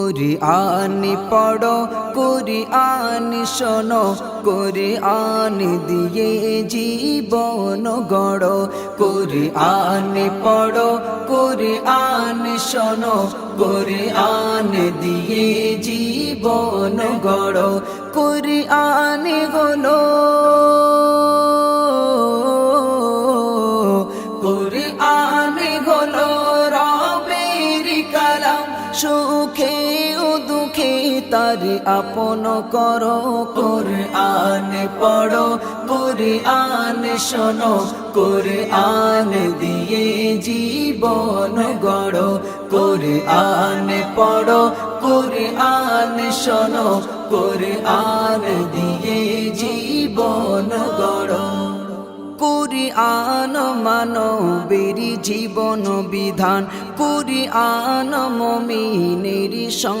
কুরআন পড়ো কুরআন শোনো কুরআন দিয়ে জীবন গড়ো। কুরআন পড়ো কুরআন শোনো কুরআন দিয়ে জীবন গড়ো। কুরআন হলো কুরআন হলো রবের কালাম, সুখে ও দুঃখে তার আপন করো। কুরআন পড়ো কুরআন শোনো কুরআন দিয়ে জীবন গড়ো। কুরআন পড়ো কুরআন শোনো কুরআন দিয়ে জীবন গড়ো। কুরআন মানবের জীবন বিধান, কুরআন মুমিনের